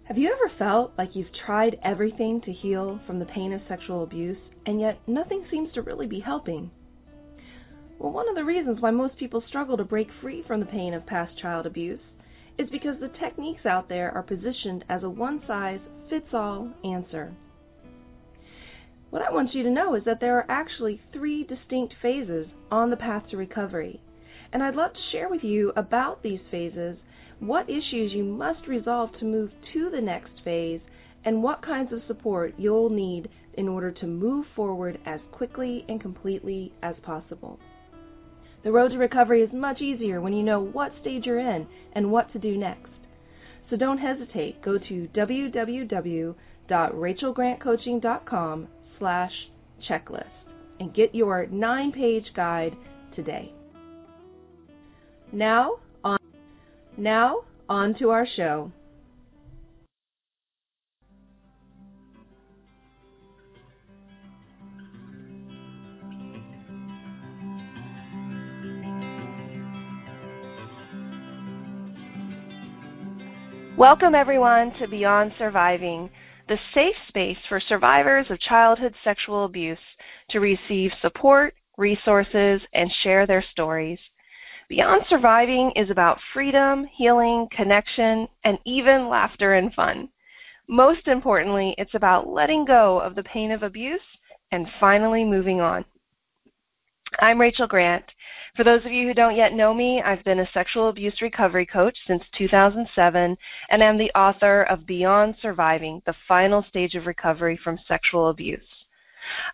Have you ever felt like you've tried everything to heal from the pain of sexual abuse, and yet nothing seems to really be helping? Well, one of the reasons why most people struggle to break free from the pain of past child abuse is because the techniques out there are positioned as a one-size-fits-all answer. What I want you to know is that there are actually 3 distinct phases on the path to recovery, and I'd love to share with you about these phases, what issues you must resolve to move to the next phase, and what kinds of support you'll need in order to move forward as quickly and completely as possible. The road to recovery is much easier when you know what stage you're in and what to do next. So don't hesitate. Go to www.rachelgrantcoaching.com/checklist and get your 9-page guide today. Now on to our show. Welcome everyone to Beyond Surviving, the safe space for survivors of childhood sexual abuse to receive support, resources, and share their stories. Beyond Surviving is about freedom, healing, connection, and even laughter and fun. Most importantly, it's about letting go of the pain of abuse and finally moving on. I'm Rachel Grant. For those of you who don't yet know me, I've been a sexual abuse recovery coach since 2007 and am the author of Beyond Surviving, the final stage of recovery from sexual abuse.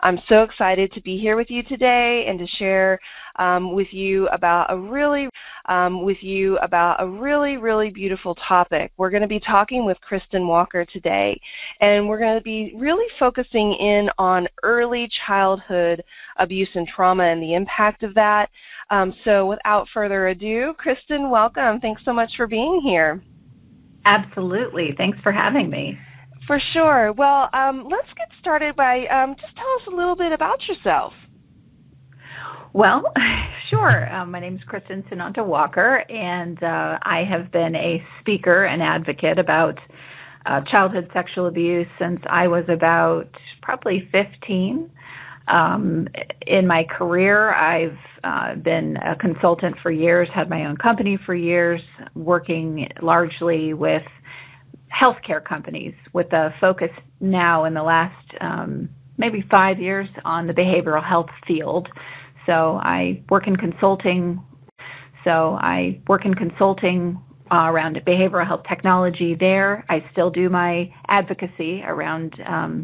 I'm so excited to be here with you today and to share with you about a really beautiful topic. We're going to be talking with Kristin Walker today, and we're going to be really focusing in on early childhood abuse and trauma and the impact of that. So without further ado, Kristin, welcome. Thanks so much for being here. Absolutely. Thanks for having me. For sure. Well, let's get started by just tell us a little bit about yourself. Well, sure. My name is Kristin Walker, and I have been a speaker and advocate about childhood sexual abuse since I was about probably 15. In my career, I've been a consultant for years, had my own company for years, working largely with healthcare companies with a focus now in the last maybe 5 years on the behavioral health field. So I work in consulting. Around behavioral health technology there. I still do my advocacy around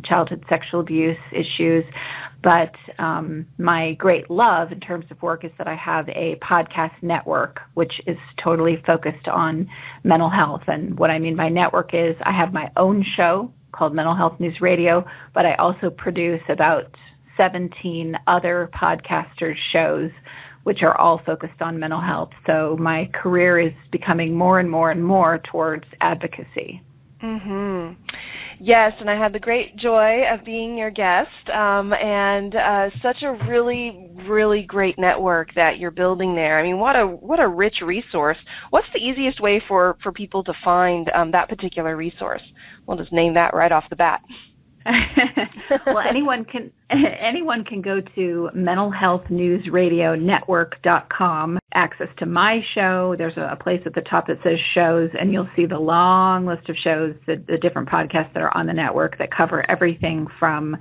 childhood sexual abuse issues, but my great love in terms of work is that I have a podcast network, which is totally focused on mental health. And what I mean by network is I have my own show called Mental Health News Radio, but I also produce about 17 other podcasters' shows, which are all focused on mental health. So my career is becoming more and more and more towards advocacy. Mm-hmm. Yes, and I had the great joy of being your guest, and such a really, really great network that you're building there. I mean, what a rich resource. What's the easiest way for people to find that particular resource? We'll just name that right off the bat. Well, anyone can go to mentalhealthnewsradionetwork.com, access to my show. There's a place at the top that says shows, and you'll see the long list of shows, the different podcasts that are on the network that cover everything from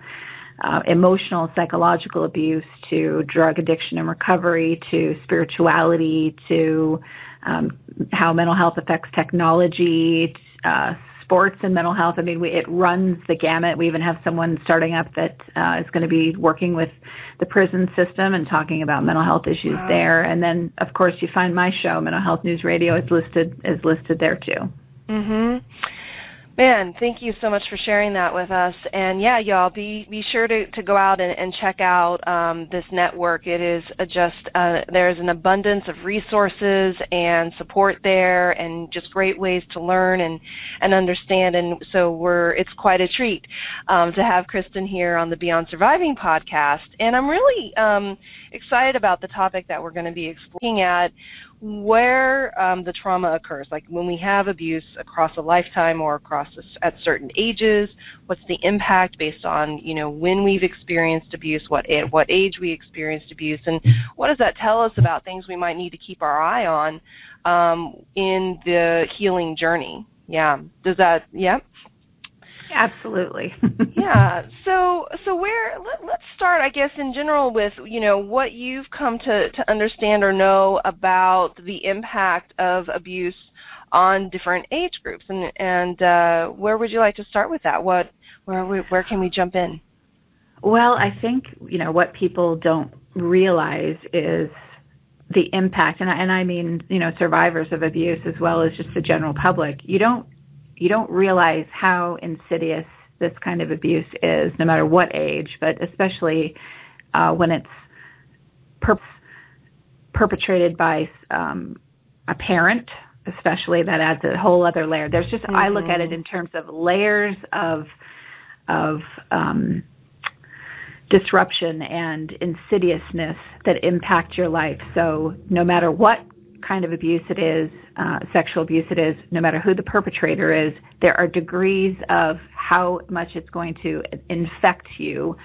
emotional, psychological abuse to drug addiction and recovery to spirituality to how mental health affects technology, sports and mental health. I mean, it runs the gamut. We even have someone starting up that is going to be working with the prison system and talking about mental health issues there. And then, of course, you find my show, Mental Health News Radio, is listed there too. Mm-hmm. Man, thank you so much for sharing that with us. And yeah, y'all, be sure to go out and check out this network. It is there's an abundance of resources and support there, and just great ways to learn and understand. And so it's quite a treat to have Kristin here on the Beyond Surviving podcast. And I'm really excited about the topic that we're going to be exploring at where the trauma occurs, like when we have abuse across a lifetime or at certain ages. What's the impact based on, when we've experienced abuse, at what age we experienced abuse, and what does that tell us about things we might need to keep our eye on in the healing journey? Yeah. Does that, yeah? Absolutely. Yeah. So let's start, I guess, in general with, what you've come to understand or know about the impact of abuse on different age groups, and where would you like to start with that? Where can we jump in? Well, I think, what people don't realize is the impact, and I mean, survivors of abuse as well as just the general public. You don't realize how insidious this kind of abuse is, no matter what age, but especially when it's perpetrated by a parent, especially. That adds a whole other layer. There's just, I look at it in terms of layers of disruption and insidiousness that impact your life. So no matter what kind of abuse it is, sexual abuse it is, no matter who the perpetrator is, there are degrees of how much it's going to infect you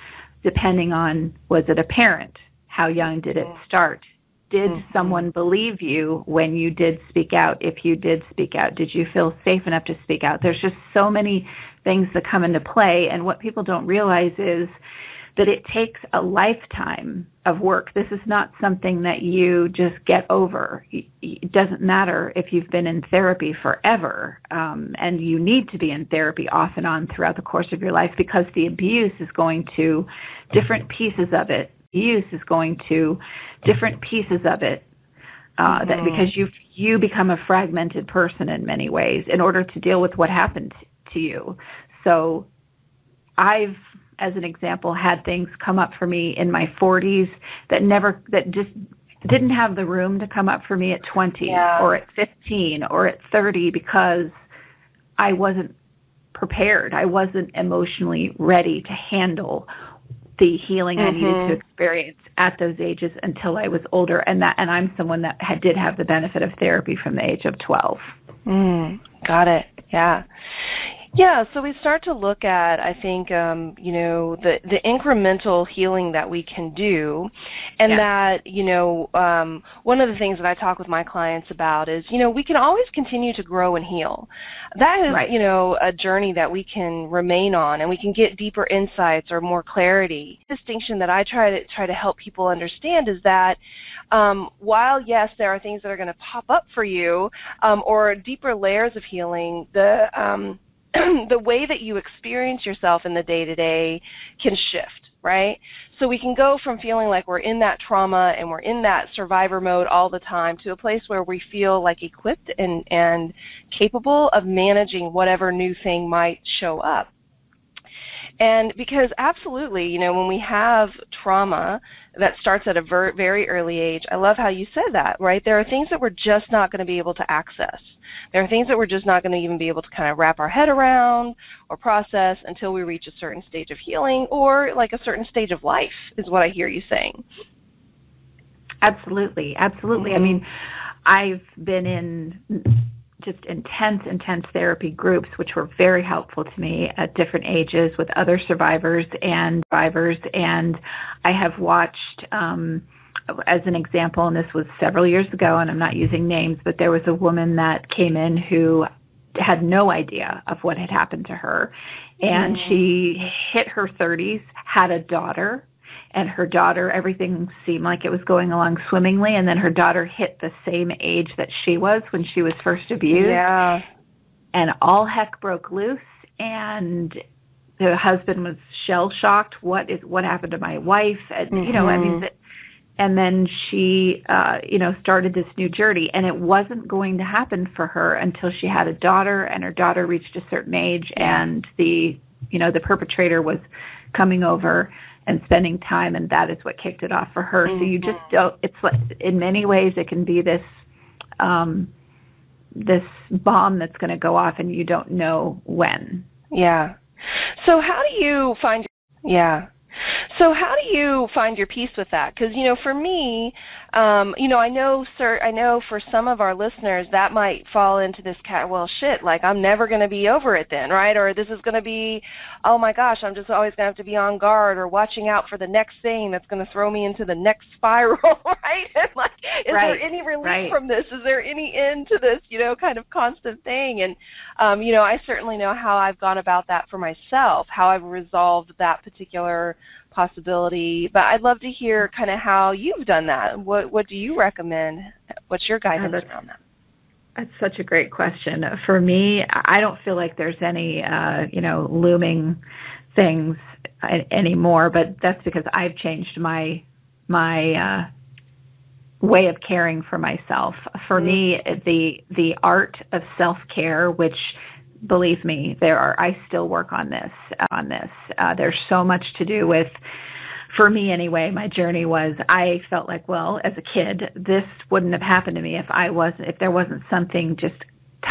depending on, was it a parent? How young did it start? Did someone believe you when you did speak out? If you did speak out, did you feel safe enough to speak out? There's just so many things that come into play, and what people don't realize is that it takes a lifetime of work. This is not something that you just get over. It doesn't matter if you've been in therapy forever, and you need to be in therapy off and on throughout the course of your life, because the abuse is going to different pieces of it. That because you become a fragmented person in many ways in order to deal with what happened to you. So I've, as an example, had things come up for me in my 40s that just didn't have the room to come up for me at 20 or at 15 or at 30, because I wasn't prepared. I wasn't emotionally ready to handle the healing I needed to experience at those ages until I was older, and I'm someone that did have the benefit of therapy from the age of 12. Got it. Yeah. Yeah, so we start to look at, I think, the incremental healing that we can do, and that, one of the things that I talk with my clients about is, we can always continue to grow and heal. That is, a journey that we can remain on, and we can get deeper insights or more clarity. The distinction that I try to help people understand is that while, yes, there are things that are going to pop up for you, or deeper layers of healing, the way that you experience yourself in the day-to-day can shift, right? So we can go from feeling like we're in that trauma and we're in that survivor mode all the time to a place where we feel like equipped and capable of managing whatever new thing might show up. And because absolutely, when we have trauma that starts at a very early age, I love how you said that, right? There are things that we're just not going to be able to access. There are things that we're just not going to even be able to kind of wrap our head around or process until we reach a certain stage of healing, or like a certain stage of life is what I hear you saying. Absolutely. I mean, I've been in just intense therapy groups, which were very helpful to me at different ages with other survivors, and I have watched, as an example, and this was several years ago, and I'm not using names, but there was a woman that came in who had no idea of what had happened to her, and she hit her 30s, had a daughter, and her daughter, everything seemed like it was going along swimmingly, and then her daughter hit the same age that she was when she was first abused, and all heck broke loose, and the husband was shell-shocked. What happened to my wife? And, and then she, started this new journey, and it wasn't going to happen for her until she had a daughter, and her daughter reached a certain age, and the perpetrator was coming over and spending time, and that is what kicked it off for her. So you just don't, it's like, in many ways it can be this this bomb that's going to go off and you don't know when. Yeah. So how do you find So how do you find your peace with that? Because, for me, I know for some of our listeners that might fall into this like I'm never going to be over it then, right? Or this is going to be, oh my gosh, I'm just always going to have to be on guard or watching out for the next thing that's going to throw me into the next spiral, right? And is there any relief from this? Is there any end to this, kind of constant thing? And, I certainly know how I've gone about that for myself, how I've resolved that particular possibility, but I'd love to hear kind of how you've done that. What do you recommend? What's your guidance around that? That's such a great question. For me, I don't feel like there's any, looming things anymore, but that's because I've changed my way of caring for myself. For me, the art of self-care, which, believe me, I still work on this. There's so much to do with, for me anyway, my journey was, I felt like, well, as a kid, this wouldn't have happened to me if there wasn't something just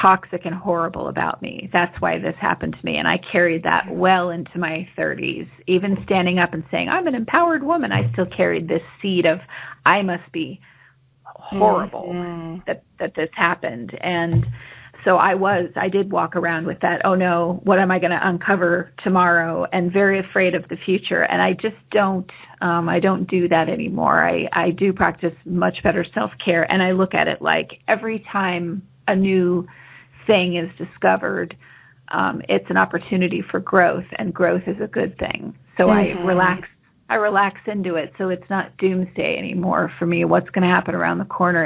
toxic and horrible about me. That's why this happened to me. And I carried that well into my 30s. Even standing up and saying, I'm an empowered woman, I still carried this seed of, I must be horrible that this happened. And so I did walk around with that, oh no, what am I going to uncover tomorrow? And very afraid of the future. And I just I don't do that anymore. I do practice much better self-care. And I look at it like every time a new thing is discovered, it's an opportunity for growth, and growth is a good thing. So I relax into it. So it's not doomsday anymore for me. What's going to happen around the corner?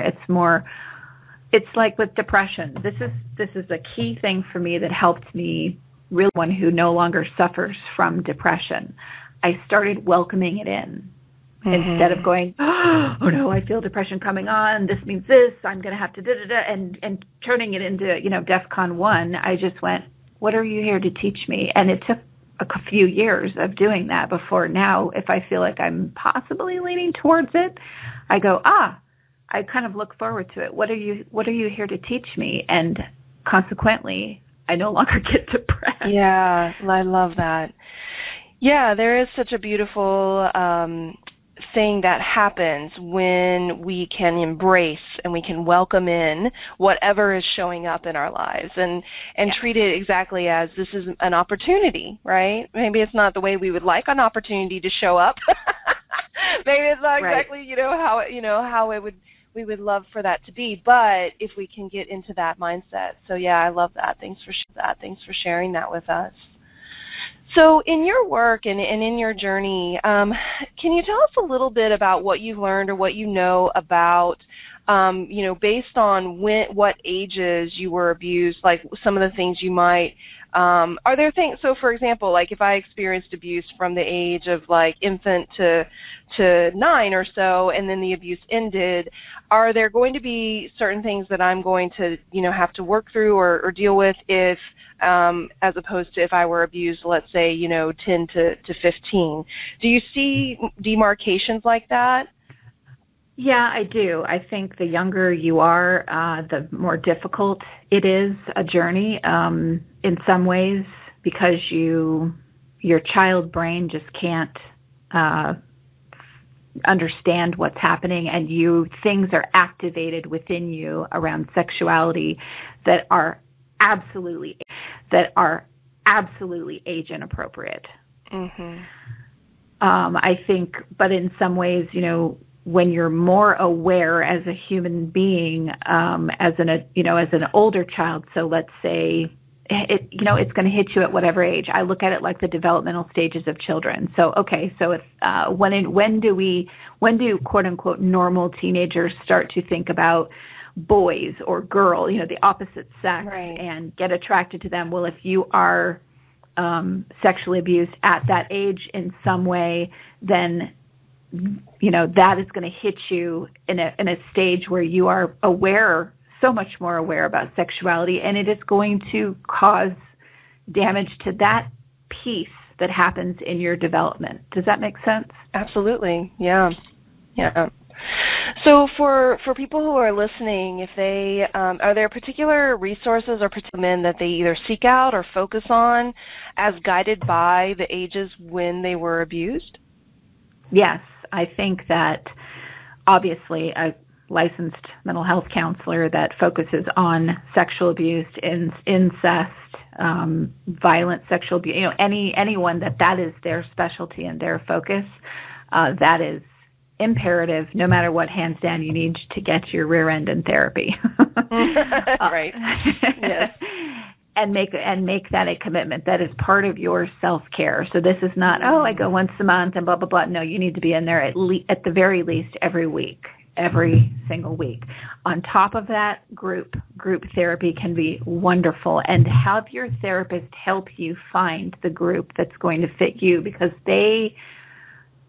It's like with depression. This is a key thing for me that helped me, really, one who no longer suffers from depression. I started welcoming it in instead of going, oh no, I feel depression coming on. This means this. I'm going to have to and turning it into DEFCON 1. I just went, what are you here to teach me? And it took a few years of doing that before now. If I feel like I'm possibly leaning towards it, I go, I kind of look forward to it. What are you here to teach me? And consequently, I no longer get depressed. Yeah, I love that. Yeah, there is such a beautiful thing that happens when we can embrace and we can welcome in whatever is showing up in our lives and treat it exactly as this is an opportunity, right? Maybe it's not the way we would like an opportunity to show up. Maybe it's not exactly, how it would. We would love for that to be, but if we can get into that mindset. So yeah, I love that. Thanks for sharing that with us. So in your work and in your journey, can you tell us a little bit about what you've learned or what you know about, based on what ages you were abused, like some of the things you might, are there things, so for example, like if I experienced abuse from the age of like infant to 9 or so, and then the abuse ended, are there going to be certain things that I'm going to, have to work through or deal with if, as opposed to if I were abused, let's say, 10 to 15? Do you see demarcations like that? Yeah, I do. I think the younger you are, the more difficult it is, a journey, in some ways, because your child brain just can't understand what's happening, and things are activated within you around sexuality that are absolutely age inappropriate. I think, but in some ways, when you're more aware as a human being, as an older child, so let's say it's going to hit you at whatever age. I look at it like the developmental stages of children. So, okay, so if when do quote unquote normal teenagers start to think about boys or girl, the opposite sex, and get attracted to them? Well, if you are sexually abused at that age in some way, then that is going to hit you in a stage where you are aware, so much more aware about sexuality, and it is going to cause damage to that piece that happens in your development. Does that make sense? Absolutely. Yeah. So for people who are listening, if they are there particular resources or particular men that they either seek out or focus on as guided by the ages when they were abused? Yes, I think that obviously a licensed mental health counselor that focuses on sexual abuse, incest, violent sexual abuse, anyone that is their specialty and their focus, that is imperative. No matter what, hands down, you need to get your rear end in therapy. Right. Yes. And make that a commitment. That is part of your self-care. So this is not, I go once a month and blah, blah, blah. No, you need to be in there at the very least every week, every single week. On top of that, group therapy can be wonderful, and have your therapist help you find the group that's going to fit you, because they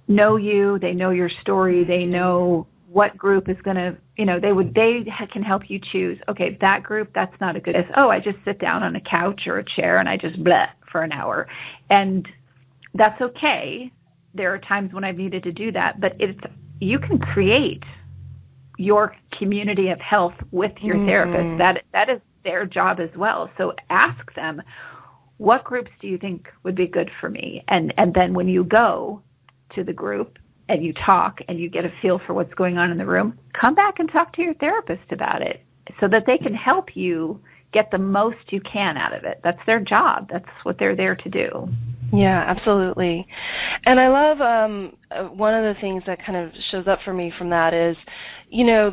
know you, they know your story, they know what group is going to, they can help you choose, okay, that group, that's not a good, I just sit down on a couch or a chair and I just blah for an hour. And that's okay. There are times when I've needed to do that, but you can create your community of health with your therapist. That is their job as well. So ask them, what groups do you think would be good for me? And then when you go to the group and you talk and you get a feel for what's going on in the room, come back and talk to your therapist about it so that they can help you get the most you can out of it. That's their job. That's what they're there to do. Yeah, absolutely. And I love one of the things that kind of shows up for me from that is,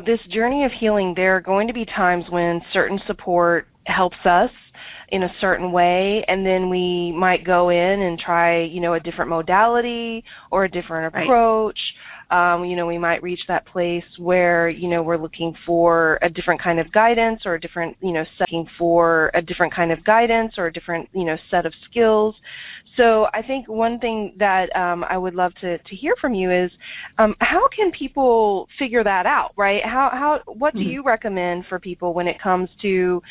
this journey of healing, there are going to be times when certain support helps us in a certain way, and then we might go in and try, a different modality or a different approach. Right. We might reach that place where, we're looking for a different kind of guidance or a different, set of skills. So I think one thing that I would love to hear from you is how can people figure that out, right? What do you recommend for people when it comes to,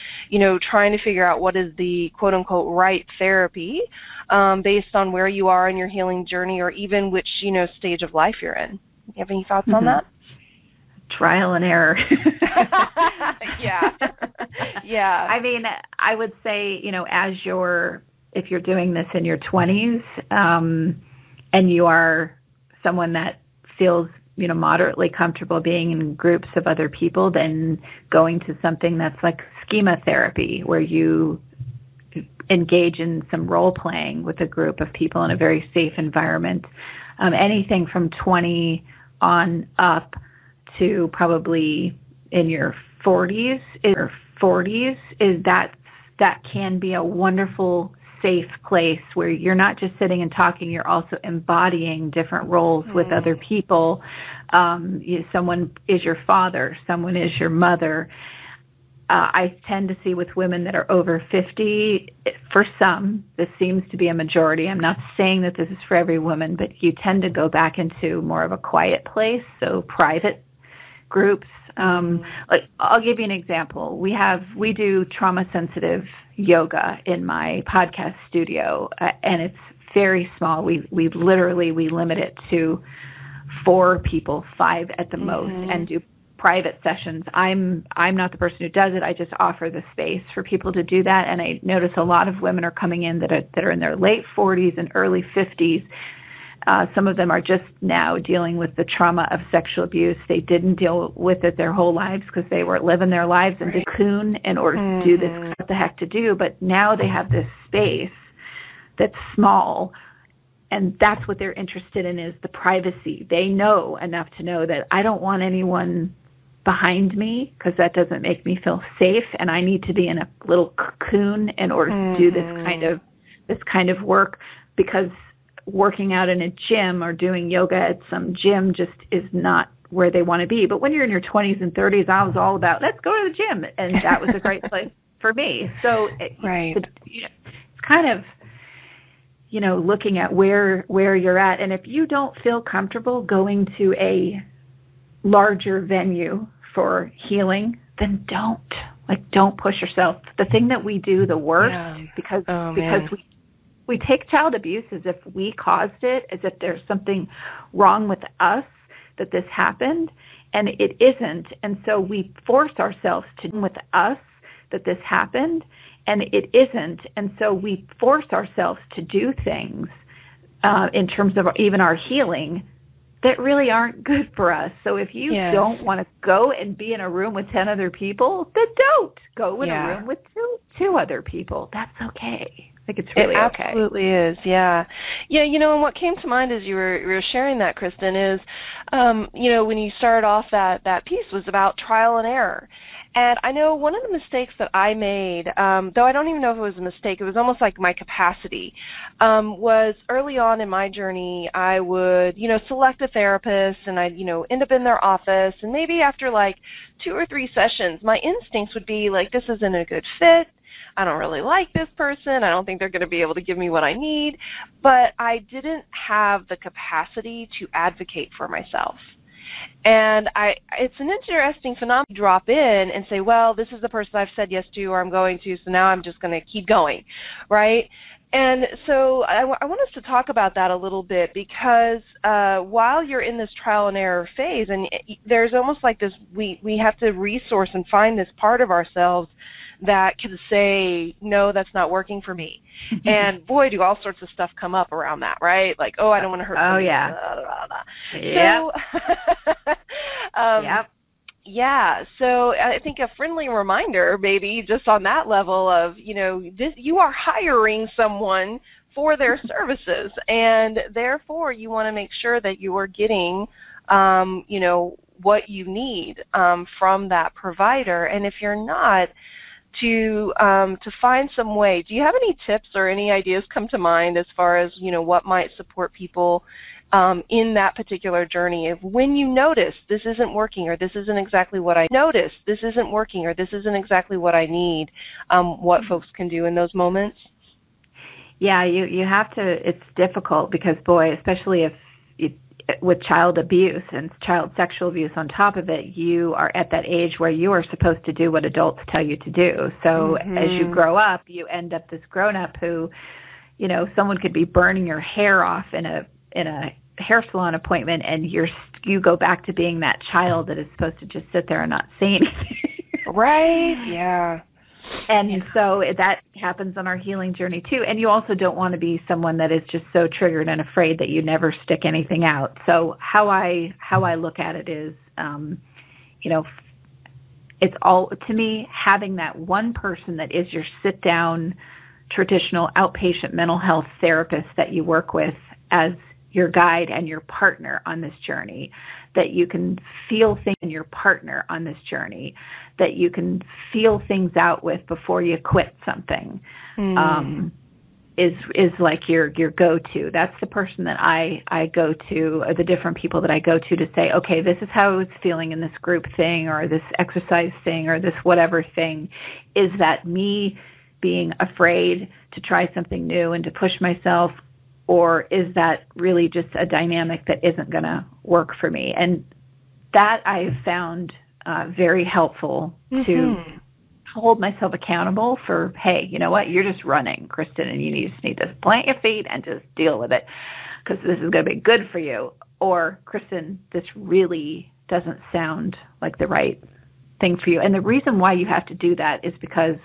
trying to figure out what is the quote-unquote right therapy based on where you are in your healing journey or even which, stage of life you're in? You have any thoughts on that? Trial and error. Yeah. Yeah. I mean, I would say, if you're doing this in your 20s and you are someone that feels, moderately comfortable being in groups of other people, then going to something that's like Schema Therapy, where you engage in some role playing with a group of people in a very safe environment. Anything from 20 on up to probably in your 40s is that can be a wonderful, safe place where you're not just sitting and talking, you're also embodying different roles with other people. Someone is your father, someone is your mother. I tend to see with women that are over 50, for some, this seems to be a majority. I'm not saying that this is for every woman, but you tend to go back into more of a quiet place, so private groups. I'll give you an example. We do trauma-sensitive yoga in my podcast studio, and it's very small. We limit it to 4 people, 5 at the most, and do private sessions. I'm not the person who does it. I just offer the space for people to do that, and I notice a lot of women are coming in that are in their late 40s and early 50s. Some of them are just now dealing with the trauma of sexual abuse. They didn't deal with it their whole lives because they were living their lives in cocoon in order to do this, what the heck to do. But now they have this space that's small, and that's what they're interested in, is the privacy. They know enough to know that I don't want anyone behind me because that doesn't make me feel safe, and I need to be in a little cocoon in order to do this kind of work, because working out in a gym or doing yoga at some gym just is not where they want to be. But when you're in your 20s and 30s, I was all about, let's go to the gym. And that was a great place for me. So it's kind of, looking at where you're at. And if you don't feel comfortable going to a larger venue for healing, then don't push yourself. The thing that we do the worst, because we take child abuse as if we caused it, as if there's something wrong with us that this happened, and it isn't. And so we force ourselves to with us that this happened, and it isn't. And so we force ourselves to do things in terms of even our healing that really aren't good for us. So if you don't want to go and be in a room with 10 other people, then don't go in a room with two other people. That's okay. I think it's really okay. It absolutely is, yeah. Yeah, and what came to mind as you were sharing that, Kristin, is, when you started off that piece was about trial and error. And I know one of the mistakes that I made, though I don't even know if it was a mistake, it was almost like my capacity, was early on in my journey, I would, select a therapist and I'd, end up in their office. And maybe after like 2 or 3 sessions, my instincts would be like, this isn't a good fit. I don't really like this person. I don't think they're going to be able to give me what I need. But I didn't have the capacity to advocate for myself. And it's an interesting phenomenon to drop in and say, well, this is the person I've said yes to or I'm going to, so now I'm just going to keep going, right? And so I want us to talk about that a little bit because while you're in this trial and error phase, and there's almost like this, we have to resource and find this part of ourselves that can say, no, that's not working for me. And boy, do all sorts of stuff come up around that, right? Like, oh, I don't want to hurt somebody. Oh, yeah. Blah, blah, blah. Yep. Yep. Yeah, so I think a friendly reminder, maybe just on that level of, you are hiring someone for their services, and therefore you want to make sure that you are getting, what you need from that provider. And if you're not, to find some way. Do you have any tips or any ideas come to mind as far as, what might support people in that particular journey of when you notice this isn't working or this isn't exactly what I need, what folks can do in those moments? Yeah, you have to, it's difficult because, boy, especially with child abuse and child sexual abuse on top of it, you are at that age where you are supposed to do what adults tell you to do. So as you grow up, you end up this grown-up who, someone could be burning your hair off in a hair salon appointment, and you go back to being that child that is supposed to just sit there and not say anything. Right? Yeah. And so that happens on our healing journey too. And you also don't want to be someone that is just so triggered and afraid that you never stick anything out. So how I look at it is, it's all, to me, having that one person that is your sit down traditional outpatient mental health therapist that you work with as your guide and your partner on this journey, that you can feel things in your partner on this journey, that you can feel things out with before you quit something, is like your go-to. That's the person that I go to, or the different people that I go to say, okay, this is how I was feeling in this group thing or this exercise thing or this whatever thing. Is that me being afraid to try something new and to push myself, or is that really just a dynamic that isn't going to work for me? And that I have found very helpful to hold myself accountable for, hey, you know what, you're just running, Kristin, and you just need to plant your feet and just deal with it because this is going to be good for you. Or, Kristin, this really doesn't sound like the right thing for you. And the reason why you have to do that is because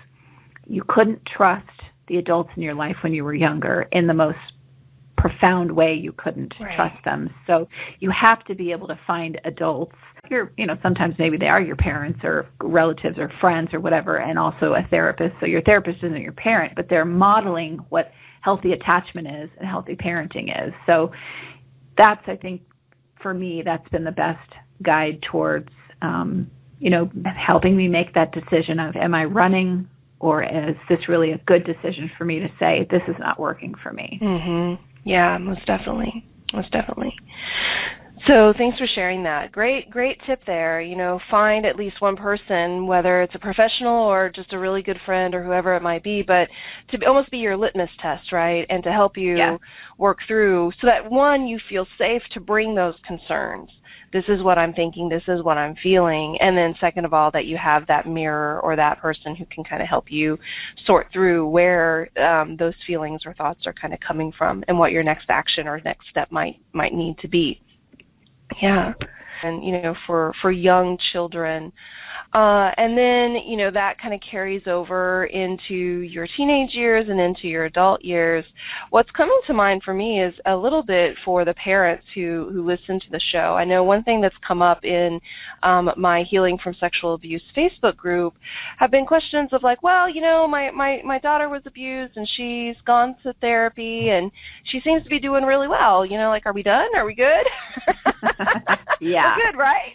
you couldn't trust the adults in your life when you were younger in the most profound way. You couldn't trust them. So you have to be able to find adults. Sometimes maybe they are your parents or relatives or friends or whatever, and also a therapist. So your therapist isn't your parent, but they're modeling what healthy attachment is and healthy parenting is. So that's, I think, for me, that's been the best guide towards, helping me make that decision of, am I running, or is this really a good decision for me to say, this is not working for me? Yeah, most definitely. Most definitely. So thanks for sharing that. Great tip there. Find at least one person, whether it's a professional or just a really good friend or whoever it might be, but to almost be your litmus test, right? And to help you work through so that, one, you feel safe to bring those concerns. This is what I'm thinking. This is what I'm feeling. And then second of all, that you have that mirror or that person who can kind of help you sort through where those feelings or thoughts are kind of coming from and what your next action or next step might need to be. Yeah. and, for young children. And then, that kind of carries over into your teenage years and into your adult years. What's coming to mind for me is a little bit for the parents who listen to the show. I know one thing that's come up in my Healing from Sexual Abuse Facebook group have been questions of like, well, my daughter was abused and she's gone to therapy and she seems to be doing really well. Like, are we done? Are we good? Yeah. We're good, right?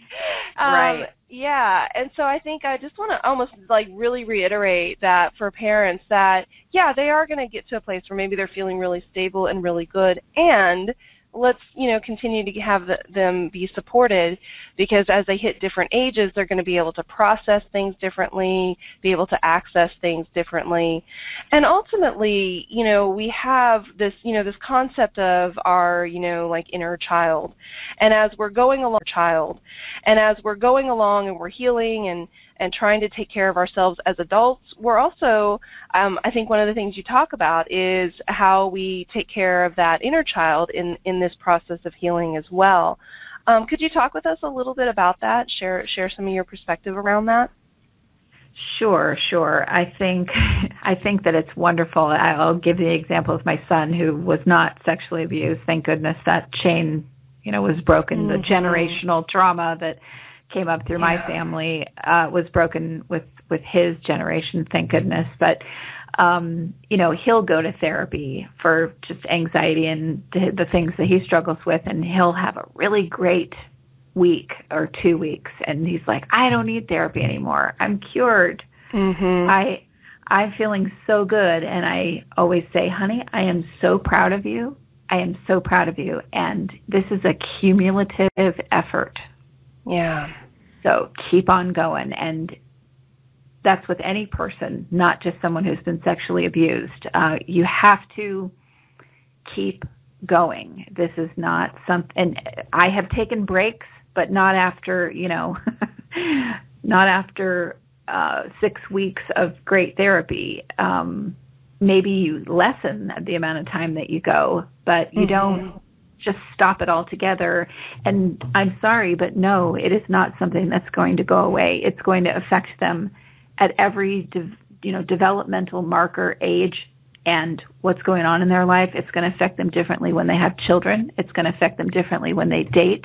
Right. Yeah, and so I think I just want to almost like really reiterate that for parents that, yeah, they are going to get to a place where maybe they're feeling really stable and really good, and let's, continue to have them be supported, because as they hit different ages, they're going to be able to process things differently, be able to access things differently. And ultimately, we have this, this concept of our, like inner child. And as we're going along, and we're healing and trying to take care of ourselves as adults, we're also, I think one of the things you talk about is how we take care of that inner child in this process of healing as well. Could you talk with us a little bit about that? Share some of your perspective around that? Sure. I think that it's wonderful. I'll give the example of my son who was not sexually abused. Thank goodness that chain, was broken. The generational trauma that came up through my family was broken with his generation, thank goodness. But, he'll go to therapy for just anxiety and the things that he struggles with, and he'll have a really great week or 2 weeks, and he's like, I don't need therapy anymore. I'm cured. Mm-hmm. I'm feeling so good, and I always say, honey, I am so proud of you. I am so proud of you, and this is a cumulative effort. Yeah. So keep on going, and that's with any person, not just someone who's been sexually abused. You have to keep going. This is not something. I have taken breaks, but not after, not after 6 weeks of great therapy. Maybe you lessen the amount of time that you go, but you don't just stop it altogether. And I'm sorry, but no, it is not something that's going to go away. It's going to affect them at every, developmental marker, age, and what's going on in their life. It's going to affect them differently when they have children. It's going to affect them differently when they date.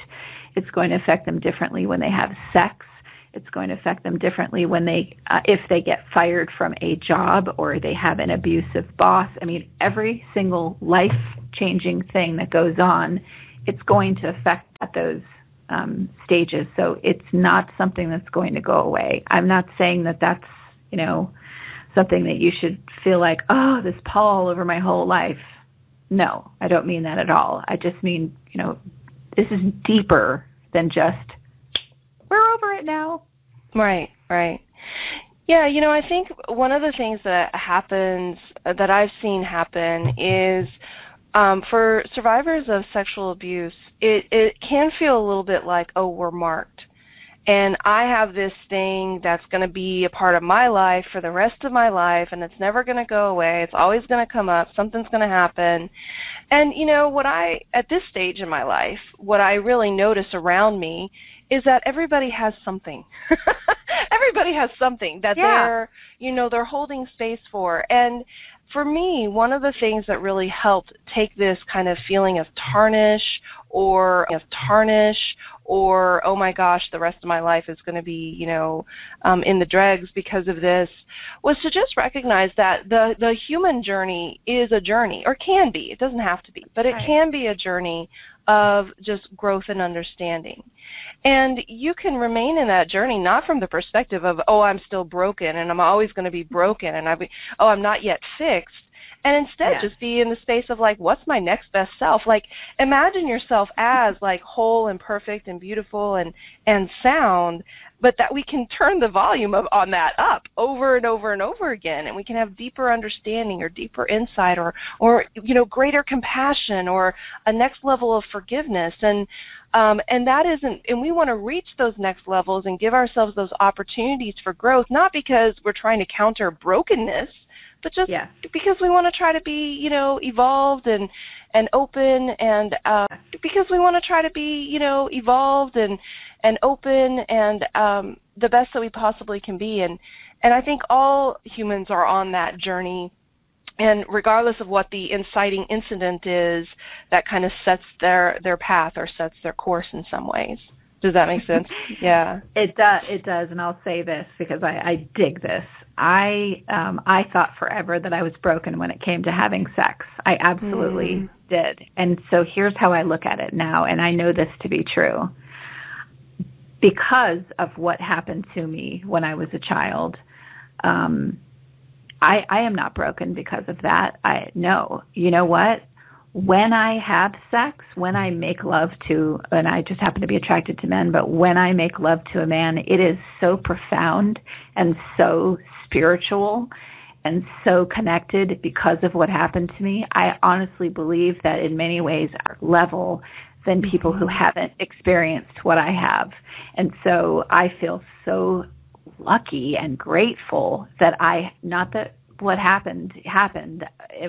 It's going to affect them differently when they have sex. It's going to affect them differently when they, if they get fired from a job or they have an abusive boss. I mean, every single life-changing thing that goes on, it's going to affect at those stages. So it's not something that's going to go away. I'm not saying that that's, something that you should feel like, oh, this pall all over my whole life. No, I don't mean that at all. I just mean, this is deeper than just, we're over it now. Right. Yeah, I think one of the things that happens, that I've seen happen is for survivors of sexual abuse, it can feel a little bit like, oh, we're marked. And I have this thing that's going to be a part of my life for the rest of my life, and it's never going to go away. It's always going to come up. Something's going to happen. And, at this stage in my life, what I really notice around me is that everybody has something. Everybody has something that they're holding space for. And for me, one of the things that really helped take this kind of feeling of tarnish or oh my gosh, the rest of my life is going to be, in the dregs because of this, was to just recognize that the human journey is a journey, or can be. It doesn't have to be, but it can be a journey of just growth and understanding. And you can remain in that journey not from the perspective of, oh, I'm still broken and I'm always going to be broken and I'm not yet fixed. And instead just be in the space of like, what's my next best self? Like, imagine yourself as like whole and perfect and beautiful and sound, but that we can turn the volume on that up over and over and over again, and we can have deeper understanding or deeper insight or greater compassion or a next level of forgiveness. And that isn't, and we want to reach those next levels and give ourselves those opportunities for growth, not because we're trying to counter brokenness, but just because we want to try to be, evolved and open, and because we want to try to be, evolved and open and the best that we possibly can be. And I think all humans are on that journey. And regardless of what the inciting incident is, that kind of sets their path or sets their course in some ways. Does that make sense? Yeah. It does, and I'll say this because I dig this. I thought forever that I was broken when it came to having sex. I absolutely did. And so here's how I look at it now, and I know this to be true. Because of what happened to me when I was a child, I am not broken because of that. No. You know what? When I have sex, when I make love to, and I just happen to be attracted to men, but when I make love to a man, it is so profound and so spiritual and so connected because of what happened to me. I honestly believe that in many ways are level than people who haven't experienced what I have. And so I feel so lucky and grateful that not that what happened,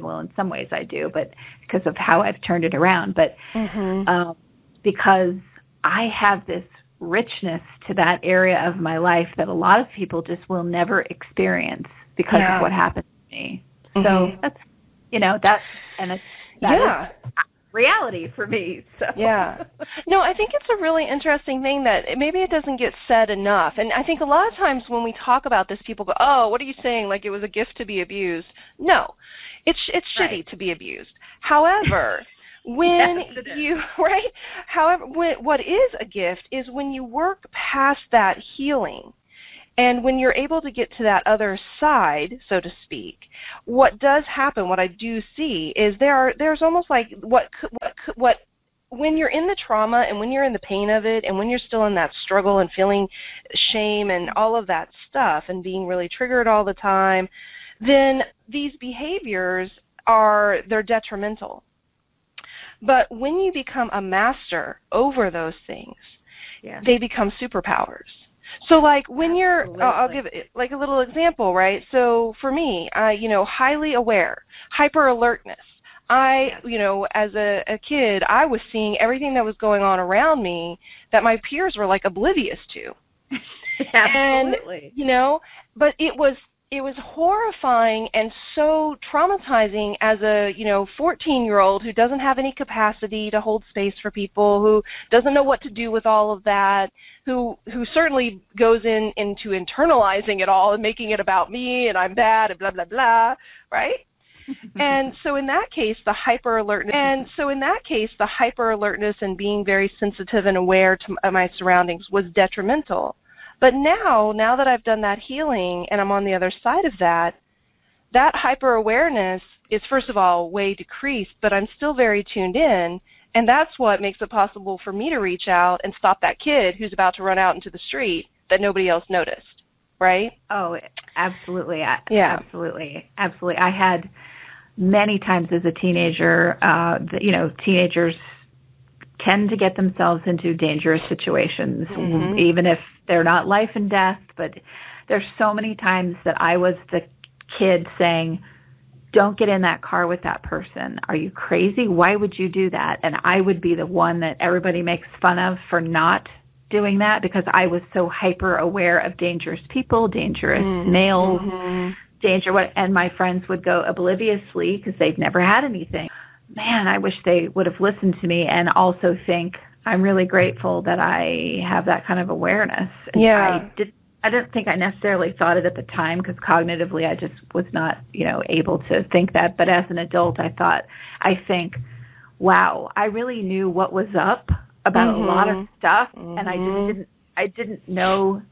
well, in some ways I do, but because of how I've turned it around, but because I have this richness to that area of my life that a lot of people just will never experience because of what happened to me. So that's, that is reality for me. So. Yeah. No, I think it's a really interesting thing that maybe it doesn't get said enough. And I think a lot of times when we talk about this, people go, oh, what are you saying? Like it was a gift to be abused. No, it's shitty to be abused. However, when what is a gift is when you work past that healing. And when you're able to get to that other side, so to speak, what does happen, what I do see, is there's almost like what when you're in the trauma and when you're in the pain of it and when you're still in that struggle and feeling shame and all of that stuff and being really triggered all the time, then these behaviors they're detrimental. But when you become a master over those things, they become superpowers. So, like, when I'll give it, like, a little example, right? So, for me, highly aware, hyper-alertness. As a kid, I was seeing everything that was going on around me that my peers were, like, oblivious to. Absolutely. And, but it was horrifying and so traumatizing as a, 14-year-old who doesn't have any capacity to hold space for people, who doesn't know what to do with all of that, who certainly goes into internalizing it all and making it about me and I'm bad and blah, blah, blah, right? And so in that case, the hyper-alertness and being very sensitive and aware to my surroundings was detrimental. But now that I've done that healing and I'm on the other side of that hyper-awareness is, first of all, way decreased, but I'm still very tuned in, and that's what makes it possible for me to reach out and stop that kid who's about to run out into the street that nobody else noticed, right? Oh, absolutely. Yeah. Absolutely. Absolutely. I had many times as a teenager, teenagers tend to get themselves into dangerous situations, even if they're not life and death. But there's so many times that I was the kid saying, don't get in that car with that person. Are you crazy? Why would you do that? And I would be the one that everybody makes fun of for not doing that because I was so hyper aware of dangerous people, dangerous males, and my friends would go obliviously because they've never had anything. Man, I wish they would have listened to me and also think I'm really grateful that I have that kind of awareness. Yeah. I didn't think I necessarily thought it at the time because cognitively I just was not, able to think that. But as an adult, I think, wow, I really knew what was up about a lot of stuff, and I didn't know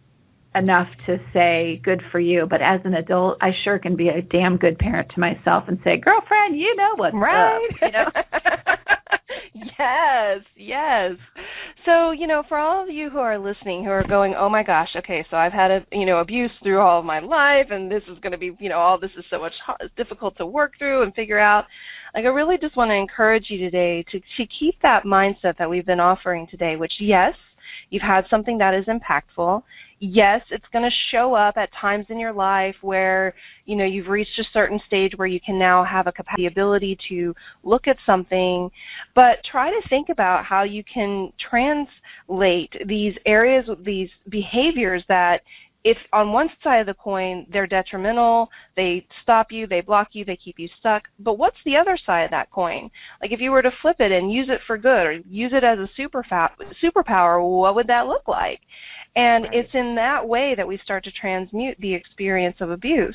enough to say good for you. But as an adult, I sure can be a damn good parent to myself and say, girlfriend, you know what's up. Yes. So, for all of you who are listening, who are going, oh my gosh, okay, so I've had abuse through all of my life, and this is going to be, all this is so much difficult to work through and figure out. Like, I really just want to encourage you today to keep that mindset that we've been offering today, which, yes, you've had something that is impactful. Yes, it's going to show up at times in your life where, you know, you've reached a certain stage where you can now have the ability to look at something, but try to think about how you can translate these areas, these behaviors that, if on one side of the coin they're detrimental, they stop you, they block you, they keep you stuck, but what's the other side of that coin? Like if you were to flip it and use it for good or use it as a superpower, what would that look like? And It's in that way that we start to transmute the experience of abuse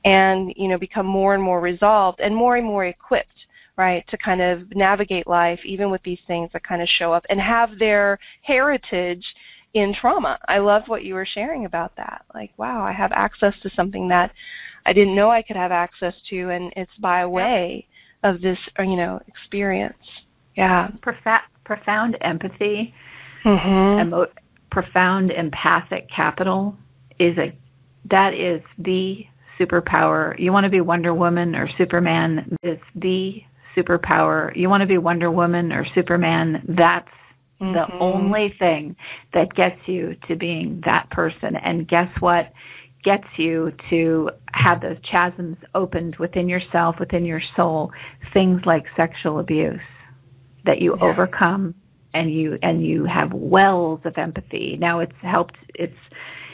and, you know, become more and more resolved and more equipped, right, to kind of navigate life even with these things that kind of show up and have their heritage in trauma. I love what you were sharing about that. Like, wow, I have access to something that I didn't know I could have access to, and it's by way of this, you know, experience. Yeah. Profound empathy, profound empathic capital is the superpower. You want to be Wonder Woman or Superman, is the superpower. You want to be Wonder Woman or Superman, that's the only thing that gets you to being that person. And guess what gets you to have those chasms opened within yourself, within your soul? Things like sexual abuse that you overcome, and you have wells of empathy. Now it's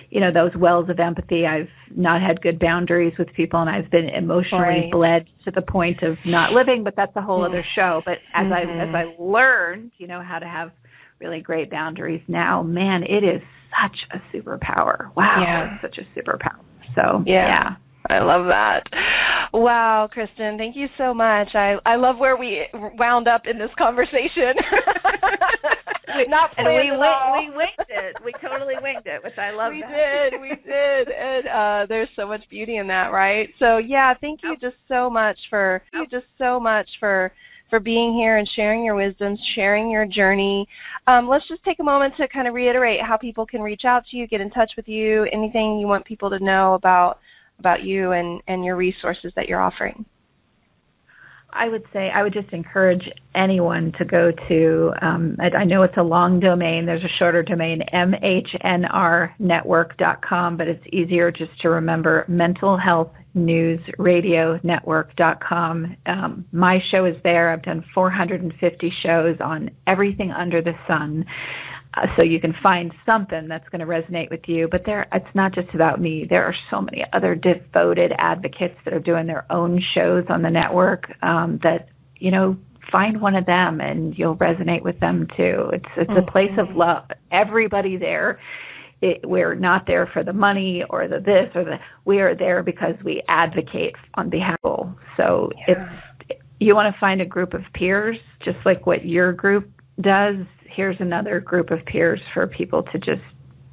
you know, those wells of empathy. I've not had good boundaries with people, and I've been emotionally bled to the point of not living, but that's a whole other show. But as I learned, you know, how to have really great boundaries now, man, it is such a superpower. Wow, it's such a superpower. So, yeah. I love that. Wow, Kristin, thank you so much. I love where we wound up in this conversation. Not planned at all. We winged it. We totally winged it, which I love. We did. And there's so much beauty in that, right? So, yeah, thank you just so much for being here and sharing your wisdom, sharing your journey. Let's just take a moment to kind of reiterate how people can reach out to you, get in touch with you, anything you want people to know about you and your resources that you're offering. I would just encourage anyone to go to, I know it's a long domain, there's a shorter domain, mhnrnetwork.com, but it's easier just to remember, mentalhealthnewsradionetwork.com. My show is there. I've done 450 shows on everything under the sun. So you can find something that's going to resonate with you. But it's not just about me. There are so many other devoted advocates that are doing their own shows on the network that, you know, find one of them and you'll resonate with them too. It's a place of love. Everybody there. We're not there for the money or the this or the. We are there because we advocate on behalf of people. So if you want to find a group of peers, just like what your group does, here's another group of peers for people to just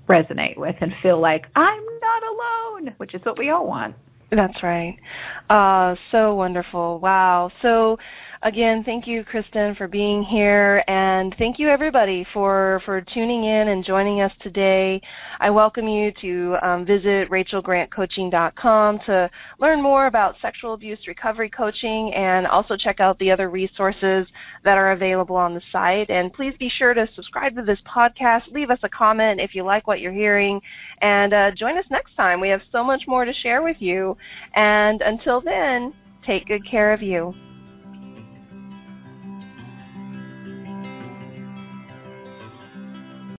resonate with and feel like I'm not alone, which is what we all want. That's right. So wonderful. Wow. So again, thank you, Kristin, for being here, and thank you, everybody, for tuning in and joining us today. I welcome you to visit rachelgrantcoaching.com to learn more about sexual abuse recovery coaching and also check out the other resources that are available on the site. And please be sure to subscribe to this podcast, leave us a comment if you like what you're hearing, and join us next time. We have so much more to share with you. And until then, take good care of you.